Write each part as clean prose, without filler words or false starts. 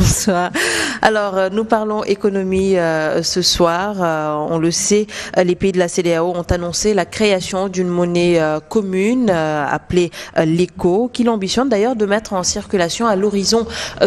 Bonsoir. Alors, nous parlons économie ce soir. On le sait, les pays de la CEDEAO ont annoncé la création d'une monnaie commune appelée l'ECO, qu'il ambitionne d'ailleurs de mettre en circulation à l'horizon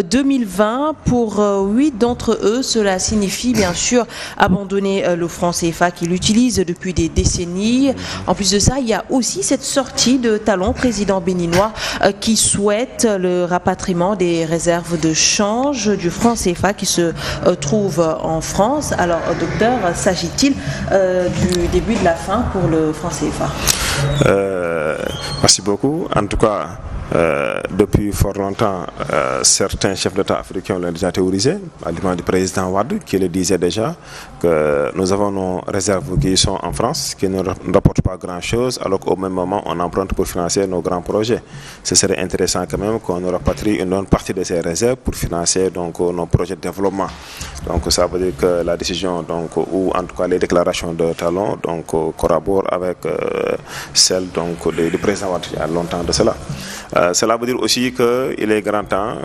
2020. Pour 8 d'entre eux, cela signifie bien sûr abandonner le franc CFA qu'ils utilisent depuis des décennies. En plus de ça, il y a aussi cette sortie de Talon, président béninois, qui souhaite le rapatriement des réserves de change du franc CFA qui se trouve en France. Alors, docteur, s'agit-il du début de la fin pour le franc CFA? Merci beaucoup. En tout cas, depuis fort longtemps, certains chefs d'État africains l'ont déjà théorisé, à l'image du président Wade, qui le disait déjà, que nous avons nos réserves qui sont en France, qui ne rapportent pas grand-chose, alors qu'au même moment, on emprunte pour financer nos grands projets. Ce serait intéressant quand même qu'on nous rapatrie une bonne partie de ces réserves pour financer donc, nos projets de développement. Donc ça veut dire que la décision, donc, ou en tout cas les déclarations de Talon, donc, corroborent avec celle donc, du président Wade il y a longtemps de cela. Cela veut dire aussi qu'il est grand temps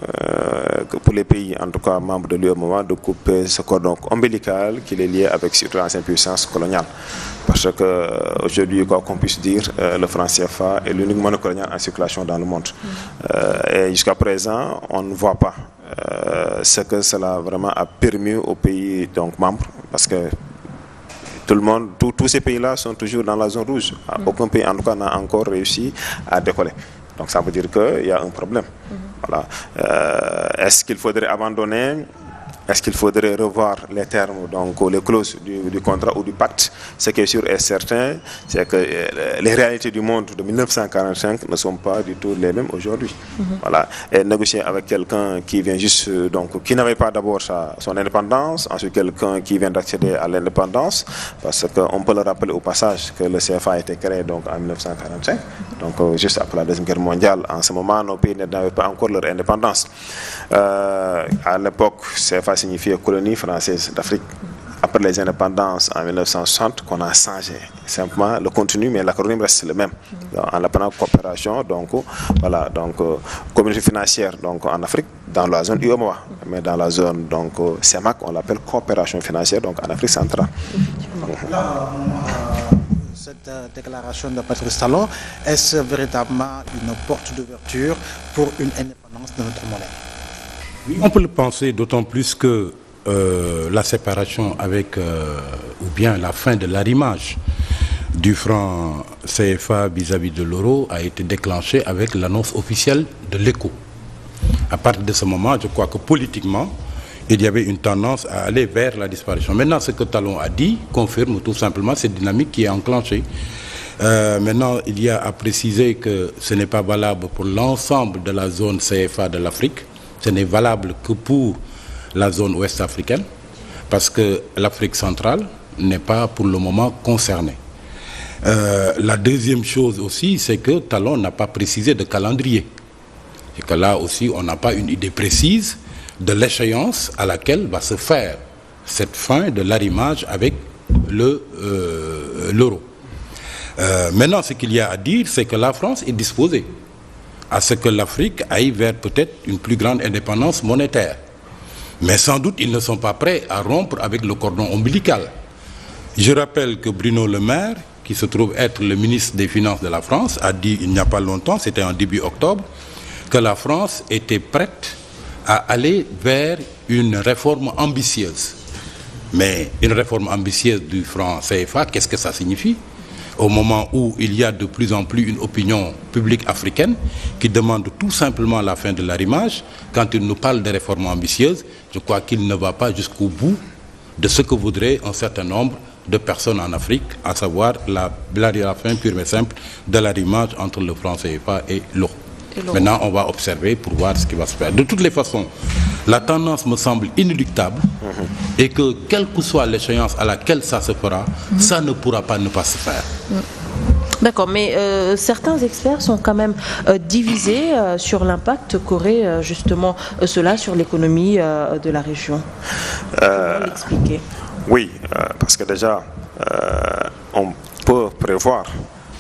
pour les pays, en tout cas membres de l'UEMOA, de couper ce cordon ombilical qui est lié avec surtout l'ancienne puissance coloniale. Parce qu'aujourd'hui, quoi qu'on puisse dire, le franc CFA est l'unique monnaie coloniale en circulation dans le monde. Et jusqu'à présent, on ne voit pas ce que cela vraiment a permis aux pays donc, membres, parce que tout le monde, tous ces pays-là sont toujours dans la zone rouge. Aucun pays, en tout cas, n'a encore réussi à décoller. Donc ça veut dire qu'il y a un problème. Voilà. Est-ce qu'il faudrait abandonner? Est-ce qu'il faudrait revoir les termes, donc les clauses du contrat ou du pacte? Ce qui est sûr et certain, c'est que les réalités du monde de 1945 ne sont pas du tout les mêmes aujourd'hui. Voilà. Et négocier avec quelqu'un qui vient juste, donc, qui n'avait pas d'abord son indépendance, ensuite quelqu'un qui vient d'accéder à l'indépendance, parce qu'on peut le rappeler au passage que le CFA a été créé donc, en 1945, donc juste après la Deuxième Guerre mondiale. En ce moment, nos pays n'avaient pas encore leur indépendance. À l'époque, CFA signifiait colonie française d'Afrique. Après les indépendances en 1960, qu'on a changé simplement le contenu, mais l'acronyme reste le même. Donc, en apprenant coopération, donc voilà, donc communauté financière donc en Afrique, dans la zone UEMOA, mais dans la zone donc CEMAC, on l'appelle coopération financière donc en Afrique centrale. Cette déclaration de Patrice Talon, est-ce véritablement une porte d'ouverture pour une indépendance de notre monnaie? Oui, on peut le penser, d'autant plus que la séparation avec, ou bien la fin de l'arrimage du franc CFA vis-à-vis de l'euro a été déclenchée avec l'annonce officielle de l'ECO. À partir de ce moment, je crois que politiquement, il y avait une tendance à aller vers la disparition. Maintenant, ce que Talon a dit confirme tout simplement cette dynamique qui est enclenchée. Maintenant, il y a à préciser que ce n'est pas valable pour l'ensemble de la zone CFA de l'Afrique. Ce n'est valable que pour la zone ouest africaine, parce que l'Afrique centrale n'est pas pour le moment concernée. La deuxième chose aussi, c'est que Talon n'a pas précisé de calendrier. Et que là aussi, on n'a pas une idée précise de l'échéance à laquelle va se faire cette fin de l'arrimage avec l'euro. Maintenant, ce qu'il y a à dire, c'est que la France est disposée à ce que l'Afrique aille vers peut-être une plus grande indépendance monétaire. Mais sans doute, ils ne sont pas prêts à rompre avec le cordon ombilical. Je rappelle que Bruno Le Maire, qui se trouve être le ministre des Finances de la France, a dit il n'y a pas longtemps, c'était en début octobre, que la France était prête à aller vers une réforme ambitieuse. Mais une réforme ambitieuse du franc CFA, qu'est-ce que ça signifie ? Au moment où il y a de plus en plus une opinion publique africaine qui demande tout simplement la fin de l'arrimage, quand il nous parle de réformes ambitieuses, je crois qu'il ne va pas jusqu'au bout de ce que voudraient un certain nombre de personnes en Afrique, à savoir la fin pure et simple de l'arrimage entre le franc CFA et l'euro. Maintenant, on va observer pour voir ce qui va se faire. De toutes les façons, la tendance me semble inéluctable et que, quelle que soit l'échéance à laquelle ça se fera, ça ne pourra pas ne pas se faire. D'accord, mais certains experts sont quand même divisés sur l'impact qu'aurait justement cela sur l'économie de la région. Comment l'expliquer? Oui, parce que déjà, on peut prévoir.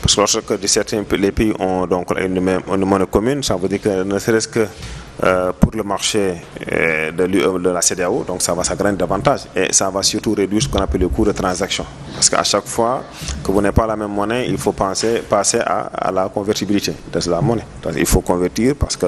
Parce que lorsque certains les pays ont donc une monnaie commune, ça veut dire que ne serait-ce que pour le marché de la CEDEAO, donc ça va s'agrandir davantage et ça va surtout réduire ce qu'on appelle le coût de transaction. Parce qu'à chaque fois que vous n'avez pas la même monnaie, il faut passer à la convertibilité de la monnaie. Donc, il faut convertir parce que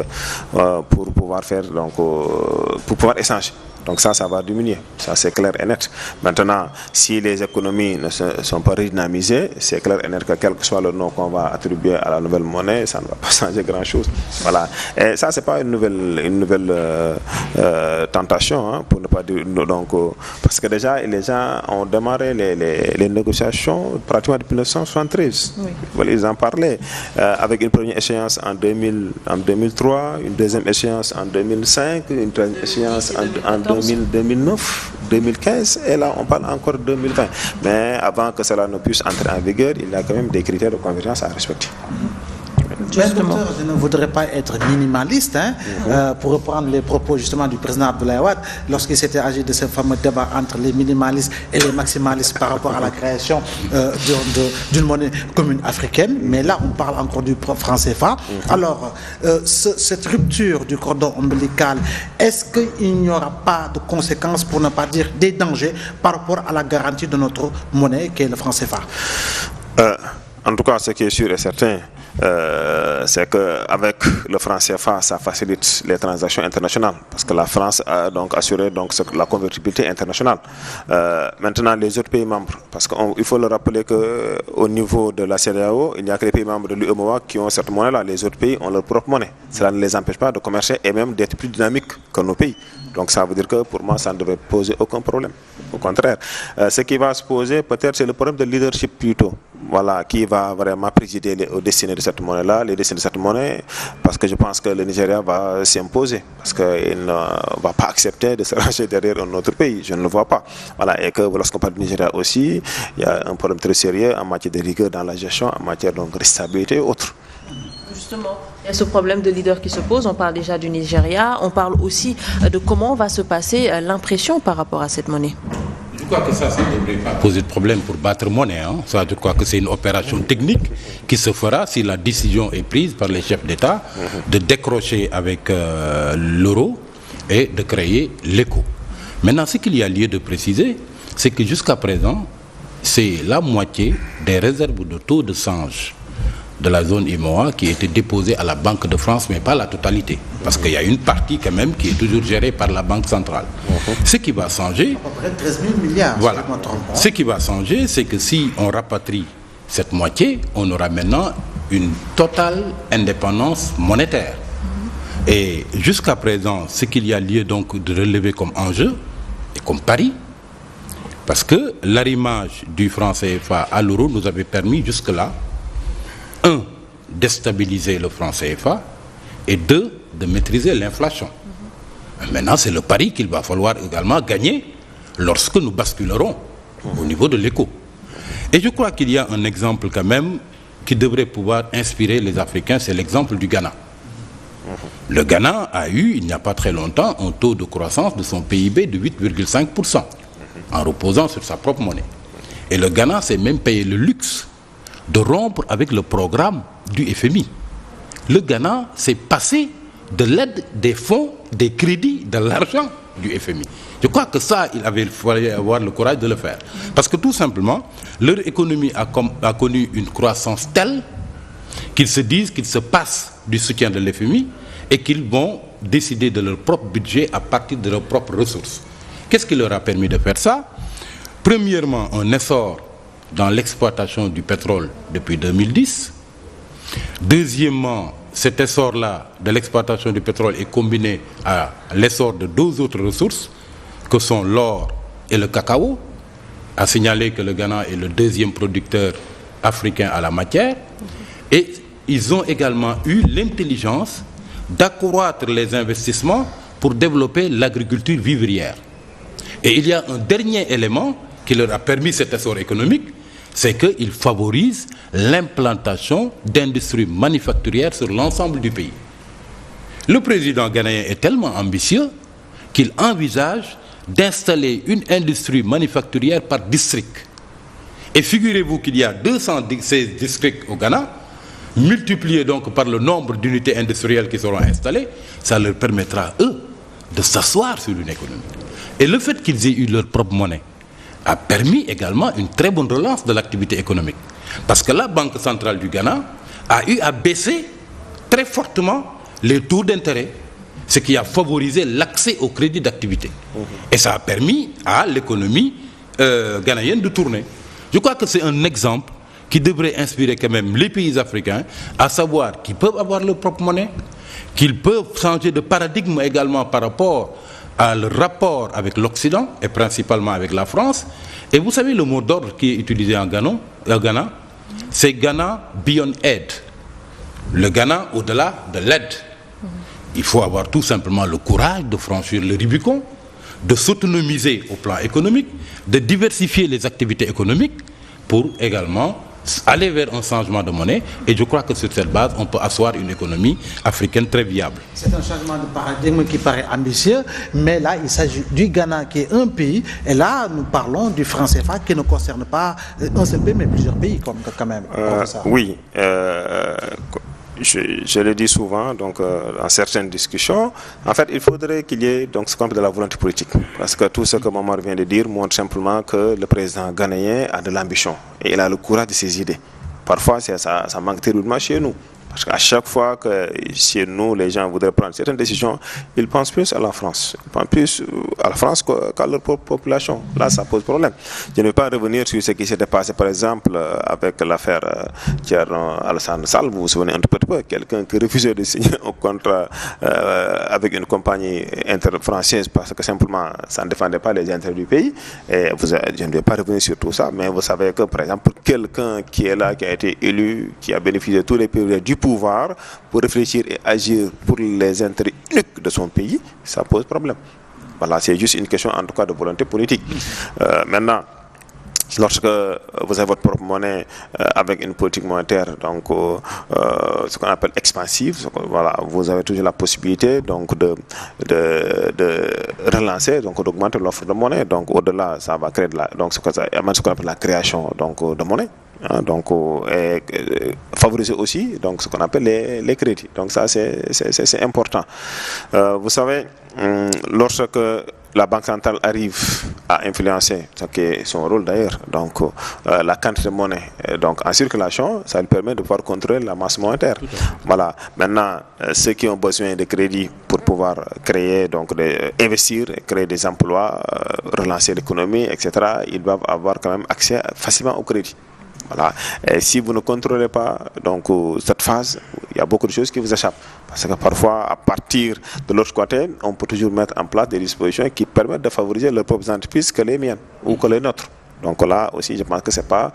pour pouvoir faire pour pouvoir échanger. Donc ça va diminuer, ça c'est clair et net. Maintenant, si les économies ne sont pas redynamisées, c'est clair et net que quel que soit le nom qu'on va attribuer à la nouvelle monnaie, ça ne va pas changer grand-chose. Voilà. Et ça, c'est pas une nouvelle tentation, hein, pour ne pas dire donc parce que déjà les gens ont démarré les négociations pratiquement depuis 1973. Oui. Voilà, ils en parlaient avec une première échéance en 2003, une deuxième échéance en 2005, une troisième échéance en 2009, 2015 et là on parle encore de 2020. Mais avant que cela ne puisse entrer en vigueur, il y a quand même des critères de convergence à respecter. Justement. Je ne voudrais pas être minimaliste, pour reprendre les propos justement du président Abdoulaye Wade lorsqu'il s'était agi de ce fameux débat entre les minimalistes et les maximalistes par rapport à la création d'une monnaie commune africaine. Mais là, on parle encore du franc CFA. Alors, cette rupture du cordon ombilical, est-ce qu'il n'y aura pas de conséquences, pour ne pas dire des dangers, par rapport à la garantie de notre monnaie qui est le franc CFA? En tout cas, ce qui est sûr et certain, c'est qu'avec le franc CFA, ça facilite les transactions internationales parce que la France a donc assuré la convertibilité internationale. Maintenant, les autres pays membres, parce qu'il faut le rappeler qu'au niveau de la CEDEAO, il n'y a que les pays membres de l'UEMOA qui ont cette monnaie-là. Les autres pays ont leur propre monnaie. Cela ne les empêche pas de commercer et même d'être plus dynamiques que nos pays. Donc ça veut dire que pour moi, ça ne devrait poser aucun problème. Au contraire, ce qui va se poser, peut-être, c'est le problème de leadership plutôt. Voilà, qui va vraiment présider aux destinées de cette monnaie-là, les destinées de cette monnaie, parce que je pense que le Nigeria va s'imposer, parce qu'il ne va pas accepter de se ranger derrière un autre pays, je ne le vois pas. Voilà, et que lorsqu'on parle du Nigeria aussi, il y a un problème très sérieux en matière de rigueur dans la gestion, en matière donc, de stabilité et autres. Justement, il y a ce problème de leader qui se pose, on parle déjà du Nigeria, on parle aussi de comment va se passer l'impression par rapport à cette monnaie. Je crois que ça ne devrait pas poser de problème pour battre monnaie. Ça, je crois que c'est une opération technique qui se fera si la décision est prise par les chefs d'État de décrocher avec l'euro et de créer l'éco. Maintenant, ce qu'il y a lieu de préciser, c'est que jusqu'à présent, c'est la moitié des réserves de taux de change de la zone IMOA qui a été déposée à la Banque de France, mais pas la totalité. Parce qu'il y a une partie quand même qui est toujours gérée par la Banque centrale. Ce qui va changer... À peu près 13 000 milliards. Voilà. Ce qui va changer, c'est que si on rapatrie cette moitié, on aura maintenant une totale indépendance monétaire. Et jusqu'à présent, ce qu'il y a lieu donc de relever comme enjeu et comme pari, parce que l'arrimage du franc CFA à l'euro nous avait permis jusque-là, 1, déstabiliser le franc CFA et 2, de maîtriser l'inflation. Maintenant, c'est le pari qu'il va falloir également gagner lorsque nous basculerons au niveau de l'éco. Et je crois qu'il y a un exemple quand même qui devrait pouvoir inspirer les Africains, c'est l'exemple du Ghana. Le Ghana a eu, il n'y a pas très longtemps, un taux de croissance de son PIB de 8,5% en reposant sur sa propre monnaie. Et le Ghana s'est même payé le luxe de rompre avec le programme du FMI. Le Ghana s'est passé de l'aide des fonds, des crédits, de l'argent du FMI. Je crois que ça, il fallait avoir le courage de le faire. Parce que tout simplement, leur économie a connu une croissance telle qu'ils se disent qu'ils se passent du soutien de l'FMI et qu'ils vont décider de leur propre budget à partir de leurs propres ressources. Qu'est-ce qui leur a permis de faire ça? Premièrement, un essor dans l'exploitation du pétrole depuis 2010. Deuxièmement, cet essor-là de l'exploitation du pétrole est combiné à l'essor de 2 autres ressources que sont l'or et le cacao. À signaler que le Ghana est le 2e producteur africain à la matière. Et ils ont également eu l'intelligence d'accroître les investissements pour développer l'agriculture vivrière. Et il y a un dernier élément qui leur a permis cet essor économique, c'est qu'ils favorisent l'implantation d'industries manufacturières sur l'ensemble du pays. Le président ghanéen est tellement ambitieux qu'il envisage d'installer une industrie manufacturière par district. Et figurez-vous qu'il y a 216 districts au Ghana, multiplié donc par le nombre d'unités industrielles qui seront installées, ça leur permettra, eux, de s'asseoir sur une économie. Et le fait qu'ils aient eu leur propre monnaie a permis également une très bonne relance de l'activité économique. Parce que la Banque centrale du Ghana a eu à baisser très fortement les taux d'intérêt, ce qui a favorisé l'accès au crédit d'activité. Et ça a permis à l'économie ghanéenne de tourner. Je crois que c'est un exemple qui devrait inspirer quand même les pays africains, à savoir qu'ils peuvent avoir leur propre monnaie, qu'ils peuvent changer de paradigme également par rapport à leur rapport avec l'Occident et principalement avec la France. Et vous savez, le mot d'ordre qui est utilisé en Ghana, c'est Ghana beyond aid. Le Ghana au-delà de l'aide. Il faut avoir tout simplement le courage de franchir le Rubicon, de s'autonomiser au plan économique, de diversifier les activités économiques pour également aller vers un changement de monnaie. Et je crois que sur cette base, on peut asseoir une économie africaine très viable. C'est un changement de paradigme qui paraît ambitieux, mais là, il s'agit du Ghana qui est un pays. Et là, nous parlons du franc CFA qui ne concerne pas un seul pays, mais plusieurs pays quand même. Oui. Je le dis souvent, donc dans certaines discussions, en fait, il faudrait qu'il y ait donc ce qu'on appelle de la volonté politique, parce que tout ce que Momar vient de dire montre simplement que le président ghanéen a de l'ambition et il a le courage de ses idées. Parfois, ça manque terriblement chez nous. Parce qu'à chaque fois que chez nous, les gens voudraient prendre certaines décisions, ils pensent plus à la France. Ils pensent plus à la France qu'à leur propre population. Là, ça pose problème. Je ne vais pas revenir sur ce qui s'était passé, par exemple, avec l'affaire Thierno Alassane Sall. Vous vous souvenez un tout petit peu, quelqu'un qui refusait de signer un contrat avec une compagnie inter-française parce que simplement, ça ne défendait pas les intérêts du pays. Et je ne vais pas revenir sur tout ça, mais vous savez que, par exemple, quelqu'un qui est là, qui a été élu, qui a bénéficié de tous les privilèges du pouvoir pour réfléchir et agir pour les intérêts uniques de son pays, ça pose problème. Voilà, c'est juste une question en tout cas de volonté politique. Maintenant, lorsque vous avez votre propre monnaie avec une politique monétaire, donc ce qu'on appelle expansive, voilà, vous avez toujours la possibilité donc de relancer, donc d'augmenter l'offre de monnaie. Donc au-delà, ça va créer ce qu'on appelle la création donc de monnaie. Donc et favoriser aussi donc ce qu'on appelle les crédits. Donc ça c'est important. Vous savez, lorsque la Banque centrale arrive à influencer, ce qui est son rôle d'ailleurs, donc la quantité de monnaie donc en circulation, ça lui permet de pouvoir contrôler la masse monétaire. Voilà. Maintenant, ceux qui ont besoin de crédits pour pouvoir créer, donc investir, créer des emplois, relancer l'économie, etc., ils doivent avoir quand même accès facilement au crédit. Voilà. Et si vous ne contrôlez pas donc cette phase, il y a beaucoup de choses qui vous échappent. Parce que parfois, à partir de l'autre côté, on peut toujours mettre en place des dispositions qui permettent de favoriser leurs propres entreprises que les miennes ou que les nôtres. Donc là aussi, je pense que c'est pas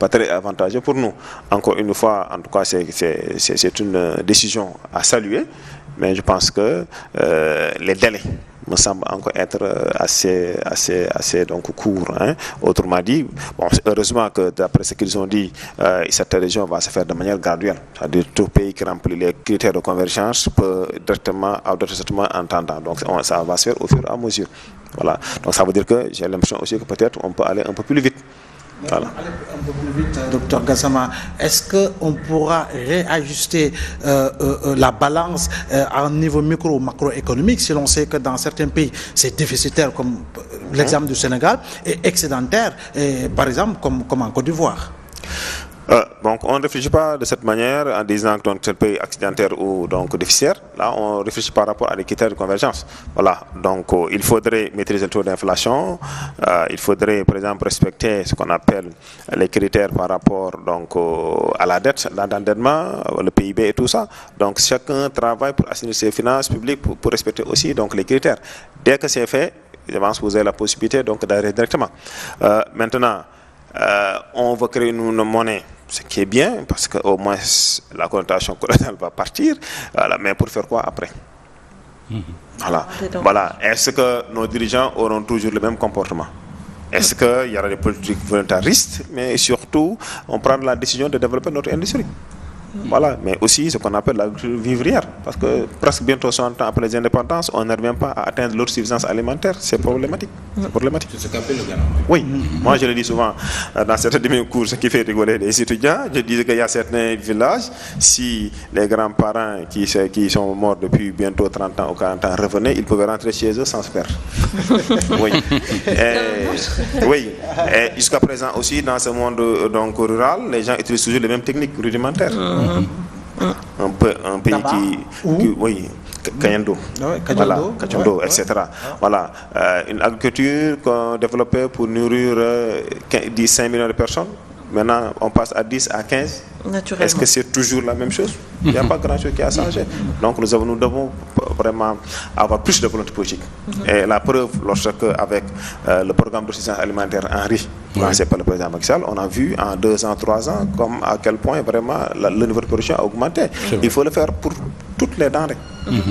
très avantageux pour nous. Encore une fois, en tout cas, c'est une décision à saluer, mais je pense que les délais me semble encore être assez donc court. Autrement dit, bon, heureusement que d'après ce qu'ils ont dit, cette région va se faire de manière graduelle. C'est-à-dire tout pays qui remplit les critères de convergence peut directement entendre. Donc ça va se faire au fur et à mesure. Voilà. Donc ça veut dire que j'ai l'impression aussi que peut-être on peut aller un peu plus vite. Voilà. Un peu plus vite, Dr Gassama, est-ce qu'on pourra réajuster la balance à un niveau micro ou macroéconomique si l'on sait que dans certains pays c'est déficitaire comme l'exemple du Sénégal et excédentaire, par exemple comme en Côte d'Ivoire? Donc on ne réfléchit pas de cette manière en disant que tel pays excédentaire ou donc déficitaire. Là, on réfléchit par rapport à des critères de convergence. Voilà. Donc il faudrait maîtriser le taux d'inflation. Il faudrait, par exemple, respecter ce qu'on appelle les critères par rapport donc à la dette, l'endettement, le PIB et tout ça. Donc chacun travaille pour assainir ses finances publiques pour respecter aussi donc les critères. Dès que c'est fait, je pense que vous avez la possibilité donc d'arrêter directement. Maintenant, on veut créer une monnaie, ce qui est bien, parce qu'au moins la connotation coloniale va partir. Voilà, mais pour faire quoi après? Voilà. Est-ce que nos dirigeants auront toujours le même comportement? Est-ce qu'il y aura des politiques volontaristes? Mais surtout, on prend la décision de développer notre industrie. Voilà, mais aussi ce qu'on appelle l'agriculture vivrière, parce que presque bientôt 100 ans après les indépendances, on ne revient pas à atteindre l'autosuffisance alimentaire. C'est problématique. C'est problématique. C'est ce qu'appelle le Ghana. Oui, moi je le dis souvent dans certains de mes cours, ce qui fait rigoler les étudiants. Je dis qu'il y a certains villages, si les grands-parents qui sont morts depuis bientôt 30 ans ou 40 ans revenaient, ils pouvaient rentrer chez eux sans se faire. Oui. Oui. Et jusqu'à présent aussi, dans ce monde donc, rural, les gens utilisent toujours les mêmes techniques rudimentaires. Un pays oui, Kanyando, voilà, Kachando, etc. Voilà, une agriculture qu'on développait pour nourrir 5 millions de personnes. Maintenant, on passe à 10 à 15. Est-ce que c'est toujours la même chose? Il n'y a pas grand-chose qui a changé. Donc, nous devons vraiment avoir plus de volonté politique. Et la preuve, lorsque, avec le programme d'autosuffisance alimentaire Henri, lancé par le président Macky Sall, on a vu en 2 ans, 3 ans, comme à quel point vraiment le niveau de production a augmenté. Il faut le faire pour toutes les denrées.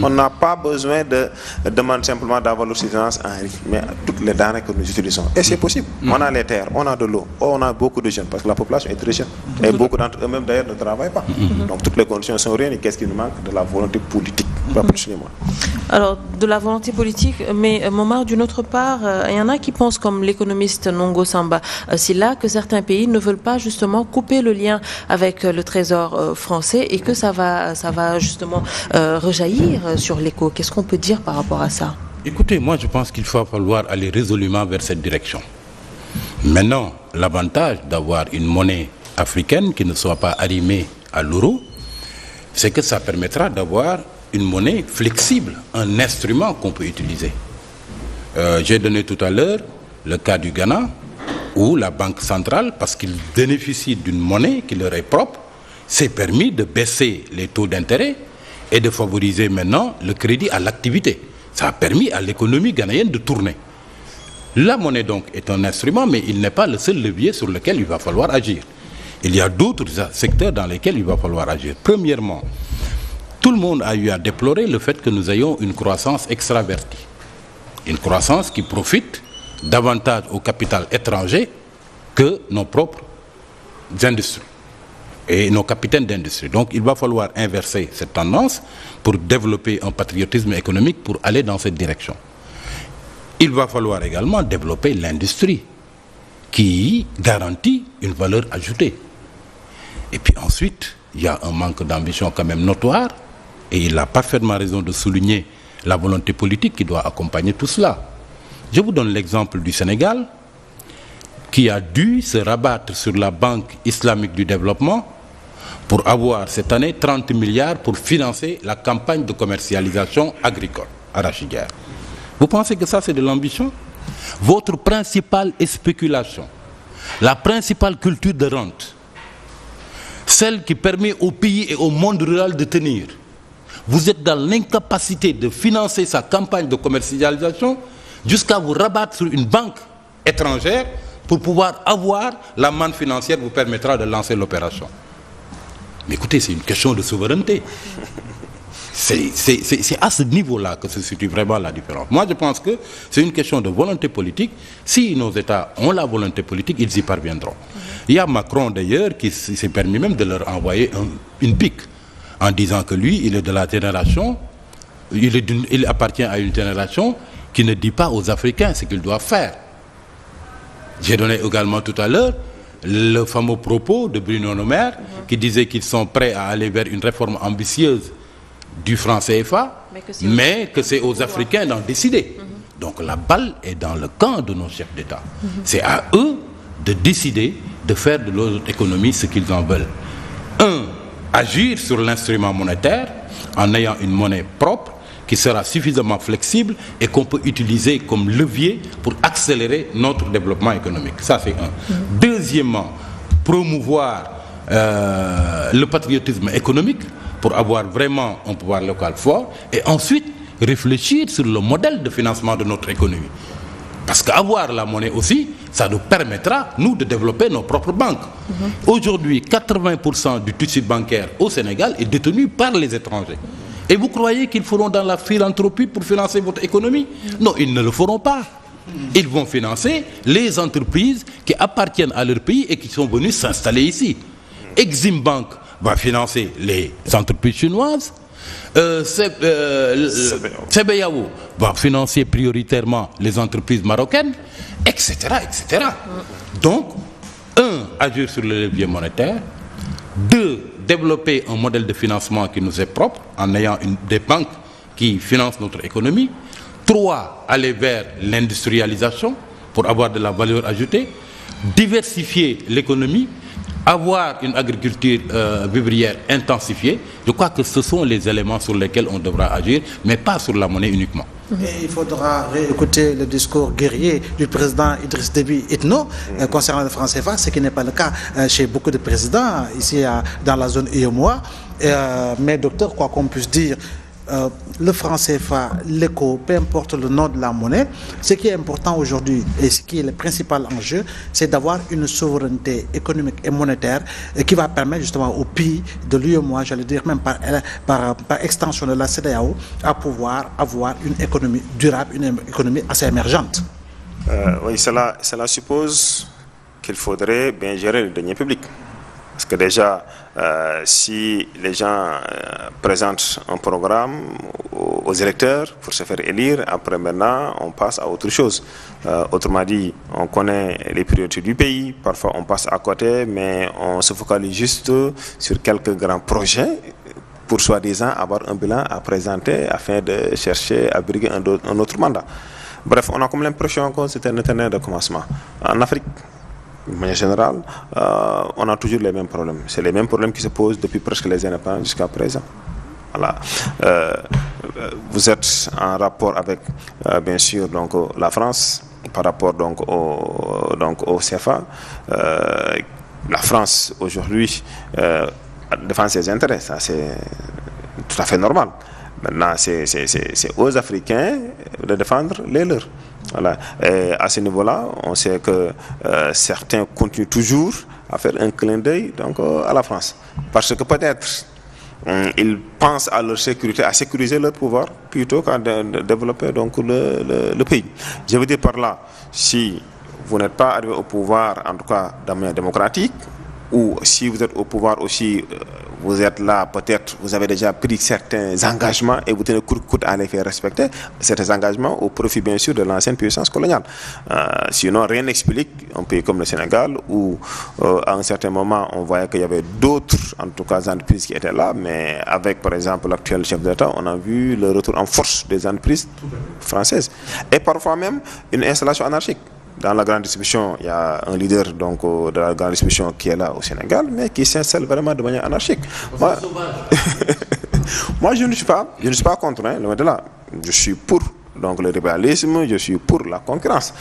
On n'a pas besoin de demander simplement d'avoir l'autosuffisance en riz, mais toutes les denrées que nous utilisons. Et c'est possible. On a les terres, on a de l'eau, on a beaucoup de jeunes, parce que la population est très jeune. Et beaucoup d'entre eux-mêmes d'ailleurs ne travaillent pas. Donc toutes les conditions sont réunies. Qu'est-ce qui nous manque? De la volonté politique. Pas plus ni moins. Alors, de la volonté politique, mais Momar, d'une autre part, il y en a qui pensent, comme l'économiste Nongo Samba Sylla, que certains pays ne veulent pas justement couper le lien avec le trésor français et que ça va justement rejaillir sur l'éco. Qu'est-ce qu'on peut dire par rapport à ça? Écoutez, moi je pense qu'il va falloir aller résolument vers cette direction. Maintenant, l'avantage d'avoir une monnaie africaine qui ne soit pas arrimée à l'euro, c'est que ça permettra d'avoir une monnaie flexible, un instrument qu'on peut utiliser. J'ai donné tout à l'heure le cas du Ghana, où la Banque centrale, parce qu'ils bénéficient d'une monnaie qui leur est propre, s'est permis de baisser les taux d'intérêt et de favoriser maintenant le crédit à l'activité. Ça a permis à l'économie ghanéenne de tourner. La monnaie donc est un instrument, mais il n'est pas le seul levier sur lequel il va falloir agir. Il y a d'autres secteurs dans lesquels il va falloir agir. Premièrement, tout le monde a eu à déplorer le fait que nous ayons une croissance extravertie. Une croissance qui profite davantage au capital étranger que nos propres industries et nos capitaines d'industrie. Donc il va falloir inverser cette tendance pour développer un patriotisme économique pour aller dans cette direction. Il va falloir également développer l'industrie qui garantit une valeur ajoutée. Et puis ensuite, il y a un manque d'ambition quand même notoire, et il a parfaitement raison de souligner la volonté politique qui doit accompagner tout cela. Je vous donne l'exemple du Sénégal, qui a dû se rabattre sur la Banque islamique du développement pour avoir cette année 30 milliards pour financer la campagne de commercialisation agricole arachidière. Vous pensez que ça c'est de l'ambition? Votre principale spéculation, la principale culture de rente, celle qui permet au pays et au monde rural de tenir, vous êtes dans l'incapacité de financer sa campagne de commercialisation jusqu'à vous rabattre sur une banque étrangère pour pouvoir avoir la manne financière vous permettra de lancer l'opération. Mais écoutez, c'est une question de souveraineté. C'est à ce niveau-là que se situe vraiment la différence. Moi, je pense que c'est une question de volonté politique. Si nos États ont la volonté politique, ils y parviendront. Il y a Macron, d'ailleurs, qui s'est permis même de leur envoyer une pique en disant que lui, il est de la génération, il appartient à une génération qui ne dit pas aux Africains ce qu'ils doivent faire. J'ai donné également tout à l'heure le fameux propos de Bruno Le Maire qui disait qu'ils sont prêts à aller vers une réforme ambitieuse du franc CFA, mais que c'est aux Africains d'en décider. Donc la balle est dans le camp de nos chefs d'État. C'est à eux de décider de faire de leur économie ce qu'ils en veulent. Agir sur l'instrument monétaire en ayant une monnaie propre qui sera suffisamment flexible et qu'on peut utiliser comme levier pour accélérer notre développement économique. Ça, c'est un. Deuxièmement, promouvoir le patriotisme économique pour avoir vraiment un pouvoir local fort et ensuite réfléchir sur le modèle de financement de notre économie. Parce qu'avoir la monnaie aussi, ça nous permettra, nous, de développer nos propres banques. Aujourd'hui, 80% du tissu bancaire au Sénégal est détenu par les étrangers. Et vous croyez qu'ils feront dans la philanthropie pour financer votre économie? Non, ils ne le feront pas. Ils vont financer les entreprises qui appartiennent à leur pays et qui sont venues s'installer ici. Exim Bank va financer les entreprises chinoises. CBAO va financer prioritairement les entreprises marocaines, etc., etc. Donc, agir sur le levier monétaire. 2, développer un modèle de financement qui nous est propre en ayant des banques qui financent notre économie. 3, aller vers l'industrialisation pour avoir de la valeur ajoutée. Diversifier l'économie, avoir une agriculture vivrière intensifiée. Je crois que ce sont les éléments sur lesquels on devra agir, mais pas sur la monnaie uniquement. Et il faudra réécouter le discours guerrier du président Idriss Déby Itno concernant le franc CFA, ce qui n'est pas le cas chez beaucoup de présidents ici dans la zone UEMOA. Mais docteur, quoi qu'on puisse dire, le franc CFA, l'éco, peu importe le nom de la monnaie, ce qui est important aujourd'hui et ce qui est le principal enjeu, c'est d'avoir une souveraineté économique et monétaire qui va permettre justement aux pays de l'UEMOA, j'allais dire même par extension de la CEDEAO, à pouvoir avoir une économie durable, une économie assez émergente. Oui, cela suppose qu'il faudrait bien gérer les deniers publics. Parce que déjà, si les gens présentent un programme aux électeurs pour se faire élire, après maintenant, on passe à autre chose. Autrement dit, on connaît les priorités du pays, parfois on passe à côté, mais on se focalise juste sur quelques grands projets pour soi-disant avoir un bilan à présenter afin de chercher à briguer un autre mandat. Bref, on a comme l'impression que c'est un éternel recommencement. En Afrique, de manière générale, on a toujours les mêmes problèmes. C'est les mêmes problèmes qui se posent depuis presque les indépendances jusqu'à présent. Voilà. Vous êtes en rapport avec, bien sûr, donc, la France par rapport donc, au CFA. La France, aujourd'hui, défend ses intérêts. Ça, c'est tout à fait normal. Maintenant, c'est aux Africains de défendre les leurs. Voilà. Et à ce niveau-là, on sait que certains continuent toujours à faire un clin d'œil donc, à la France. Parce que peut-être ils pensent à leur sécurité, à sécuriser leur pouvoir plutôt qu'à développer donc, le pays. Je veux dire par là, si vous n'êtes pas arrivé au pouvoir, en tout cas de manière démocratique, ou si vous êtes au pouvoir aussi, vous êtes là, peut-être vous avez déjà pris certains engagements et vous tenez coûte à les faire respecter, certains engagements au profit bien sûr de l'ancienne puissance coloniale. Sinon, rien n'explique un pays comme le Sénégal où à un certain moment on voyait qu'il y avait d'autres, en tout cas, entreprises qui étaient là, mais avec par exemple l'actuel chef d'État, on a vu le retour en force des entreprises françaises. Et parfois même une installation anarchique. Dans la grande distribution, il y a un leader donc, de la grande distribution qui est là au Sénégal, mais qui s'installe vraiment de manière anarchique. Moi, je ne suis pas contre, hein, loin de là. Je suis pour donc, le libéralisme, je suis pour la concurrence.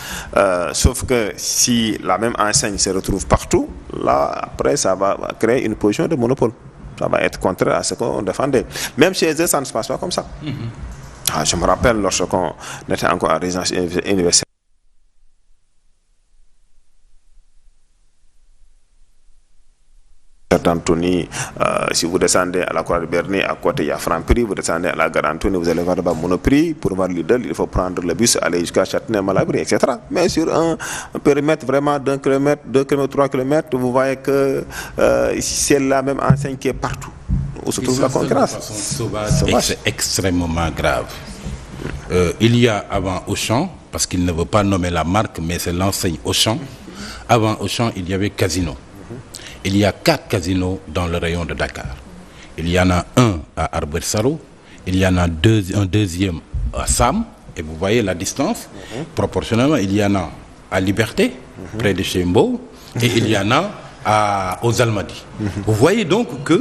Sauf que si la même enseigne se retrouve partout, là, après, ça va créer une position de monopole. Ça va être contraire à ce qu'on défendait. Même chez eux, ça ne se passe pas comme ça. Je me rappelle lorsqu'on était encore à résidence universitaire, Antony, si vous descendez à la Croix de Berny, à côté il y a Franprix, vous descendez à la gare Antony, vous allez voir là-bas Monoprix, pour voir Lidl, il faut prendre le bus, aller jusqu'à Châtenay-Malabry, etc. Mais sur un périmètre vraiment d'1 kilomètre, 2 km, 3 km, vous voyez que c'est la même enseigne qui est partout, où se trouve la concurrence. C'est extrêmement grave. Il y a avant Auchan, parce qu'il ne veut pas nommer la marque, mais c'est l'enseigne Auchan. Avant Auchan, il y avait Casino. Il y a 4 casinos dans le rayon de Dakar. Il y en a un à Arborsaro, il y en a un deuxième à Sam, et vous voyez la distance. Proportionnellement, il y en a à Liberté, près de Chembo, et il y en a aux Almadies. Vous voyez donc que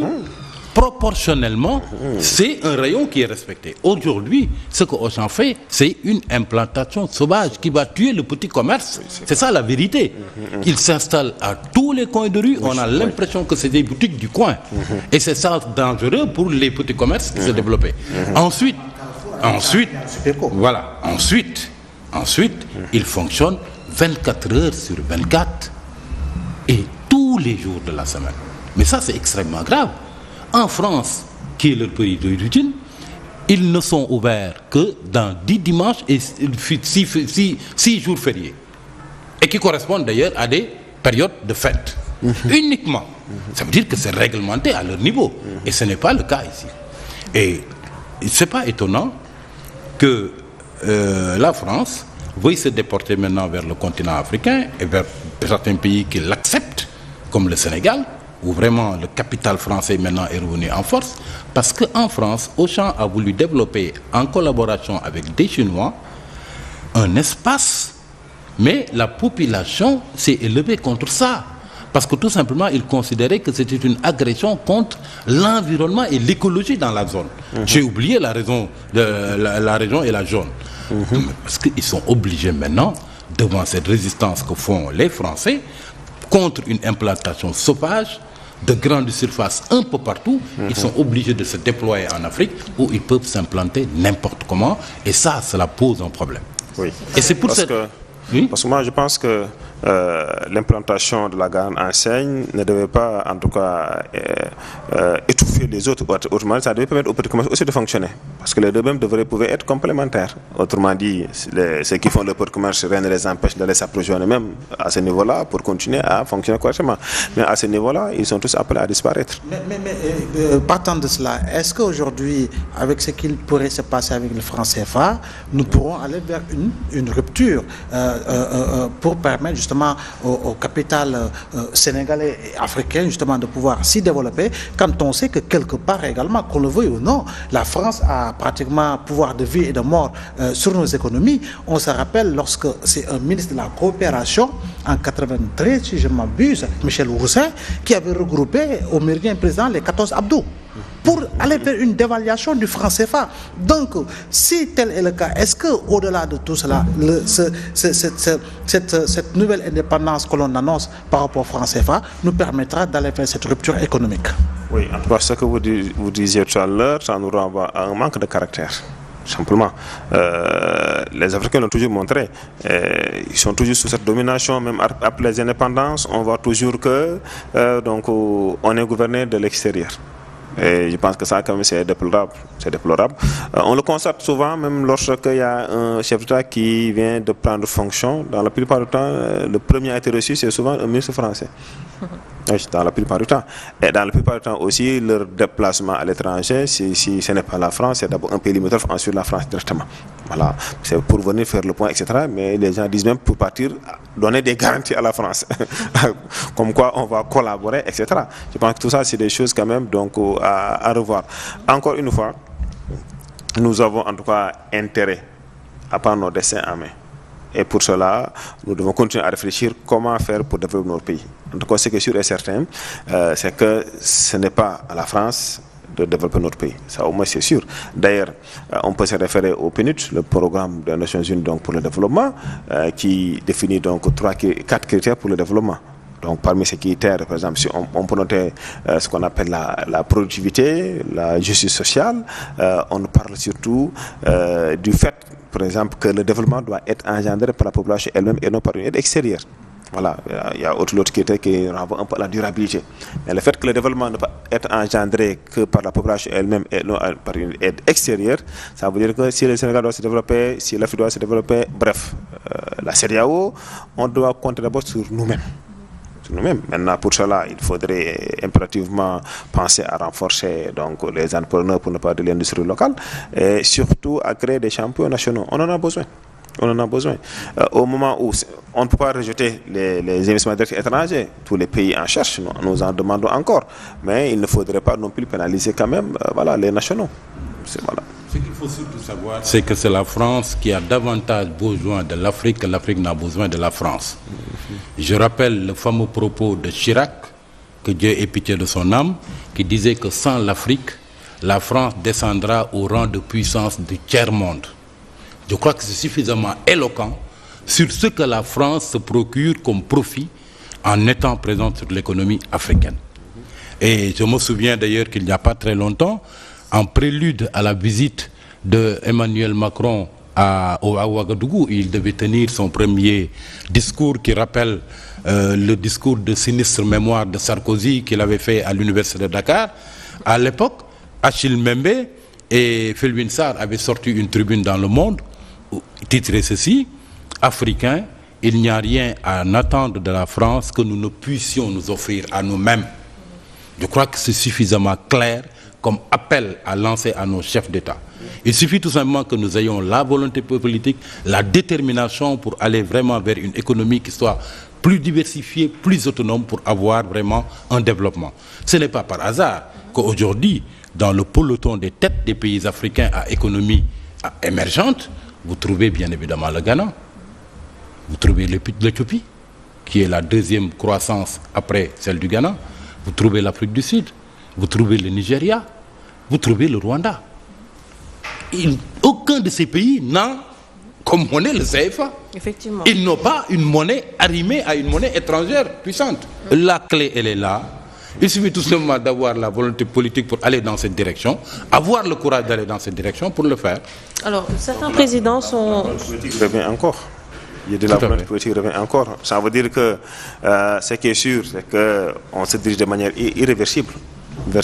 proportionnellement, c'est un rayon qui est respecté. Aujourd'hui, ce que Auchan fait, c'est une implantation sauvage qui va tuer le petit commerce. C'est ça la vérité. Il s'installe à tous les coins de rue. On a l'impression que c'est des boutiques du coin. Et c'est ça dangereux pour les petits commerces qui se développent. Ensuite, il fonctionne 24 heures sur 24 et tous les jours de la semaine. Mais ça, c'est extrêmement grave. En France, qui est leur pays d'origine, ils ne sont ouverts que dans 10 dimanches et 6 jours fériés. Et qui correspondent d'ailleurs à des périodes de fête. Uniquement. Ça veut dire que c'est réglementé à leur niveau. Et ce n'est pas le cas ici. Et ce n'est pas étonnant que la France veuille se déporter maintenant vers le continent africain et vers certains pays qui l'acceptent, comme le Sénégal, où vraiment le capital français maintenant est revenu en force, parce qu'en France, Auchan a voulu développer, en collaboration avec des Chinois, un espace, mais la population s'est élevée contre ça. Parce que tout simplement, ils considéraient que c'était une agression contre l'environnement et l'écologie dans la zone. J'ai oublié la raison de la région et la zone. Parce qu'ils sont obligés maintenant, devant cette résistance que font les Français, contre une implantation sauvage, de grandes surfaces un peu partout, ils sont obligés de se déployer en Afrique où ils peuvent s'implanter n'importe comment. Et ça, cela pose un problème. Oui. Et c'est pour ça... Parce que moi, je pense que l'implantation de la grande enseigne ne devait pas, en tout cas, étouffer les autres. Autrement dit, ça devait permettre aux petits commerces aussi de fonctionner. Parce que les deux mêmes pouvaient être complémentaires. Autrement dit, ceux qui font le petit commerce, rien ne les empêche d'aller s'approcher eux-mêmes à ce niveau-là pour continuer à fonctionner correctement. Mais à ce niveau-là, ils sont tous appelés à disparaître. Mais partant de cela, est-ce qu'aujourd'hui, avec ce qu'il pourrait se passer avec le franc CFA, nous pourrons aller vers une rupture pour permettre justement au capital sénégalais et africain justement de pouvoir s'y développer, quand on sait que quelque part également, qu'on le veuille ou non, la France a pratiquement pouvoir de vie et de mort sur nos économies. On se rappelle lorsque c'est un ministre de la coopération en 93, si je m'abuse, Michel Roussin, qui avait regroupé au méridien président les 14 Abdou pour aller vers une dévaluation du franc CFA. Donc, si tel est le cas, est-ce qu'au-delà de tout cela, cette nouvelle indépendance que l'on annonce par rapport au franc CFA nous permettra d'aller vers cette rupture économique? Oui, en tout cas, ce que vous disiez tout à l'heure, ça nous renvoie à un manque de caractère. Simplement, les Africains l'ont toujours montré. Ils sont toujours sous cette domination, même après les indépendances. On voit toujours que donc, on est gouverné de l'extérieur. Et je pense que ça, quand même, c'est déplorable. C'est déplorable. On le constate souvent, même lorsqu'il y a un chef d'État qui vient de prendre fonction. Dans la plupart du temps, le premier à être reçu, c'est souvent un ministre français. Dans la plupart du temps. Et dans la plupart du temps aussi, leur déplacement à l'étranger, si ce n'est pas la France, c'est d'abord un pays limitrophe, ensuite la France directement. Voilà. C'est pour venir faire le point, etc. Mais les gens disent même pour partir, donner des garanties à la France. Comme quoi on va collaborer, etc. Je pense que tout ça, c'est des choses quand même donc, à revoir. Encore une fois, nous avons en tout cas intérêt à prendre nos destins en main. Et pour cela, nous devons continuer à réfléchir comment faire pour développer notre pays. En tout cas, ce qui est sûr et certain, c'est que ce n'est pas à la France de développer notre pays. Ça, au moins, c'est sûr. D'ailleurs, on peut se référer au PNUD, le programme des Nations Unies donc, pour le développement, qui définit donc 4 critères pour le développement. Donc, parmi ces critères, par exemple, si on peut noter ce qu'on appelle la productivité, la justice sociale, on parle surtout du fait, par exemple, que le développement doit être engendré par la population elle-même et non par une aide extérieure. Voilà, il y a l'autre critère qui renvoie un peu à la durabilité. Mais le fait que le développement ne peut être engendré que par la population elle-même et non par une aide extérieure, ça veut dire que si le Sénégal doit se développer, si l'Afrique doit se développer, bref, la CEDEAO, on doit compter d'abord sur nous-mêmes. Maintenant, pour cela, il faudrait impérativement penser à renforcer donc, les entrepreneurs pour ne pas de l'industrie locale et surtout à créer des champions nationaux. On en a besoin. Au moment où on ne peut pas rejeter les investissements directs étrangers, tous les pays en cherchent, nous en demandons encore. Mais il ne faudrait pas non plus pénaliser quand même les nationaux. Voilà. Ce qu'il faut surtout savoir, c'est que c'est la France qui a davantage besoin de l'Afrique que l'Afrique n'a besoin de la France. Je rappelle le fameux propos de Chirac, que Dieu ait pitié de son âme, qui disait que sans l'Afrique, la France descendra au rang de puissance du tiers-monde. Je crois que c'est suffisamment éloquent sur ce que la France se procure comme profit en étant présente sur l'économie africaine. Et je me souviens d'ailleurs qu'il n'y a pas très longtemps, en prélude à la visite d'Emmanuel Macron à Ouagadougou, il devait tenir son premier discours qui rappelle le discours de sinistre mémoire de Sarkozy qu'il avait fait à l'université de Dakar. À l'époque, Achille Mbembe et Felwine Sarr avaient sorti une tribune dans Le Monde titrée ceci: Africains, il n'y a rien à attendre de la France que nous ne puissions nous offrir à nous-mêmes. Je crois que c'est suffisamment clair comme appel à lancer à nos chefs d'État. Il suffit tout simplement que nous ayons la volonté politique, la détermination pour aller vraiment vers une économie qui soit plus diversifiée, plus autonome pour avoir vraiment un développement. Ce n'est pas par hasard qu'aujourd'hui, dans le peloton des têtes des pays africains à économie émergente, vous trouvez bien évidemment le Ghana, vous trouvez l'Éthiopie, qui est la deuxième croissance après celle du Ghana, vous trouvez l'Afrique du Sud, vous trouvez le Nigeria, vous trouvez le Rwanda. Aucun de ces pays n'a comme monnaie le CFA. Effectivement. Ils n'ont pas une monnaie arrimée à une monnaie étrangère puissante. La clé, elle est là. Il suffit tout simplement d'avoir la volonté politique pour aller dans cette direction, avoir le courage d'aller dans cette direction pour le faire. Alors, certains présidents sont... La politique revient encore. Il y a de la volonté politique revient encore. Ça veut dire que ce qui est sûr, c'est qu'on se dirige de manière irréversible vers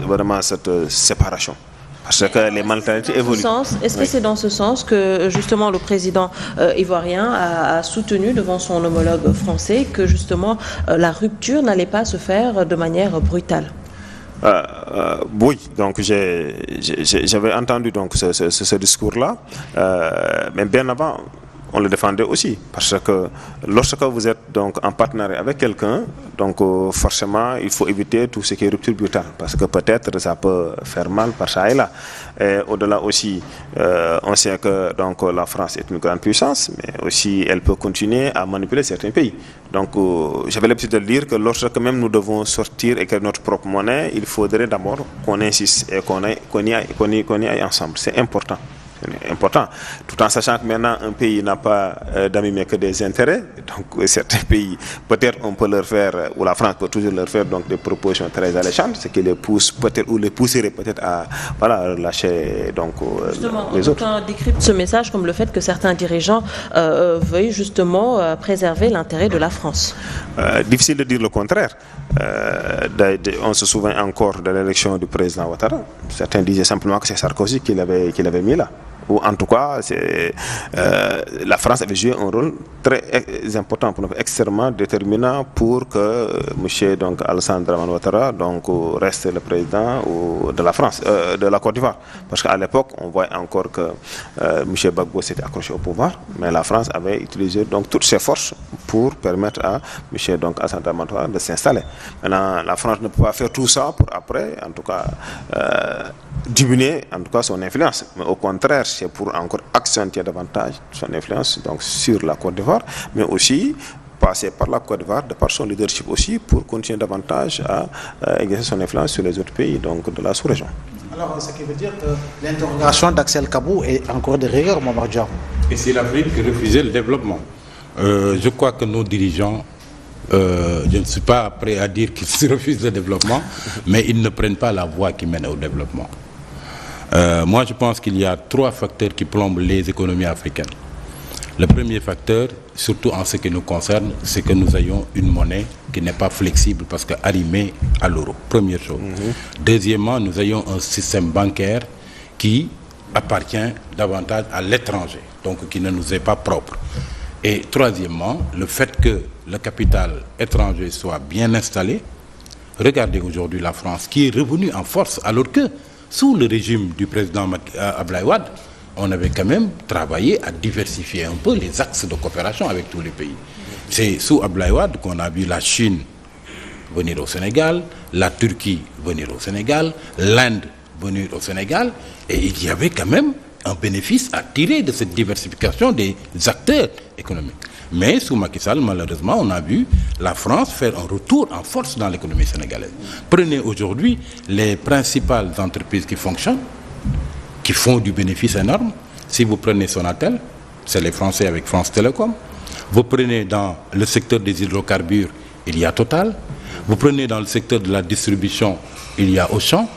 vraiment cette séparation. Parce que les mentalités évoluent. Est-ce que c'est dans ce sens que justement le président ivoirien a soutenu devant son homologue français que justement la rupture n'allait pas se faire de manière brutale? Oui, donc j'avais entendu donc ce discours-là, mais bien avant, on le défendait aussi, parce que lorsque vous êtes donc en partenariat avec quelqu'un, donc forcément il faut éviter tout ce qui est rupture brutale, parce que peut-être ça peut faire mal par ça et là. Et au-delà aussi, on sait que donc la France est une grande puissance, mais aussi elle peut continuer à manipuler certains pays. Donc j'avais l'habitude de dire que lorsque même nous devons sortir et créer notre propre monnaie, il faudrait d'abord qu'on insiste et qu'on y aille ensemble. C'est important. Important, tout en sachant que maintenant un pays n'a pas d'amis mais que des intérêts. Donc certains pays, peut-être on peut leur faire, ou la France peut toujours leur faire donc des propositions très alléchantes, ce qui les pousse peut-être ou les pousserait peut-être à lâcher donc les autres. On décrypte ce message comme le fait que certains dirigeants veuillent justement préserver l'intérêt de la France. Difficile de dire le contraire. On se souvient encore de l'élection du président Ouattara. Certains disaient simplement que c'est Sarkozy qui l'avait mis là. Ou en tout cas, la France avait joué un rôle très important, extrêmement déterminant pour que M. Alassane Dramane Ouattara reste le président de la France, de la Côte d'Ivoire. Parce qu'à l'époque, on voyait encore que M. Gbagbo s'était accroché au pouvoir, mais la France avait utilisé donc toutes ses forces pour permettre à M. Alassane Dramane Ouattara de s'installer. Maintenant, la France ne peut pas faire tout ça pour après, en tout cas, diminuer en tout cas son influence. Mais au contraire, c'est pour encore accentuer davantage son influence donc, sur la Côte d'Ivoire, mais aussi passer par la Côte d'Ivoire, de par son leadership aussi, pour continuer davantage à exercer son influence sur les autres pays donc, de la sous-région. Alors, ce qui veut dire que l'interrogation d'Axel Kabou est encore de rigueur, Momar Diaw. Et c'est l'Afrique qui refusait le développement. Je crois que nos dirigeants, je ne suis pas prêt à dire qu'ils refusent le développement, mais ils ne prennent pas la voie qui mène au développement. Moi, je pense qu'il y a 3 facteurs qui plombent les économies africaines. Le premier facteur, surtout en ce qui nous concerne, c'est que nous ayons une monnaie qui n'est pas flexible parce qu'arrimée à l'euro. Première chose. Deuxièmement, nous ayons un système bancaire qui appartient davantage à l'étranger, donc qui ne nous est pas propre. Et troisièmement, le fait que le capital étranger soit bien installé. Regardez aujourd'hui la France qui est revenue en force alors que sous le régime du président Abdoulaye Wade, on avait quand même travaillé à diversifier un peu les axes de coopération avec tous les pays. C'est sous Abdoulaye Wade qu'on a vu la Chine venir au Sénégal, la Turquie venir au Sénégal, l'Inde venir au Sénégal, et il y avait quand même un bénéfice à tirer de cette diversification des acteurs économiques. Mais sous Macky Sall, malheureusement, on a vu la France faire un retour en force dans l'économie sénégalaise. Prenez aujourd'hui les principales entreprises qui fonctionnent, qui font du bénéfice énorme. Si vous prenez Sonatel, c'est les Français avec France Télécom. Vous prenez dans le secteur des hydrocarbures, il y a Total. Vous prenez dans le secteur de la distribution, il y a Auchan,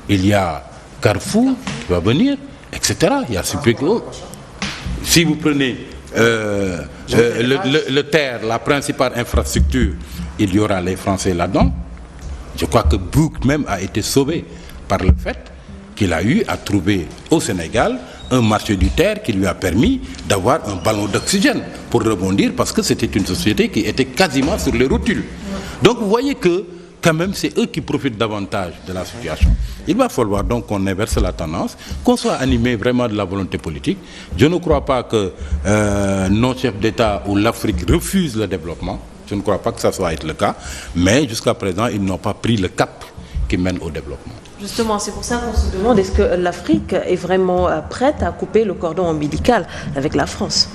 il y a Carrefour qui va venir, etc. Il y a Supeco. Si vous prenez le terre, la principale infrastructure, il y aura les Français là-dedans. Je crois que Bouygues même a été sauvé par le fait qu'il a eu à trouver au Sénégal un marché du terre qui lui a permis d'avoir un ballon d'oxygène pour rebondir, parce que c'était une société qui était quasiment sur les rotules. Donc vous voyez que quand même c'est eux qui profitent davantage de la situation. Il va falloir donc qu'on inverse la tendance, qu'on soit animé vraiment de la volonté politique. Je ne crois pas que nos chefs d'État ou l'Afrique refusent le développement. Je ne crois pas que ça soit être le cas. Mais jusqu'à présent, ils n'ont pas pris le cap qui mène au développement. Justement, c'est pour ça qu'on se demande, est-ce que l'Afrique est vraiment prête à couper le cordon ombilical avec la France ?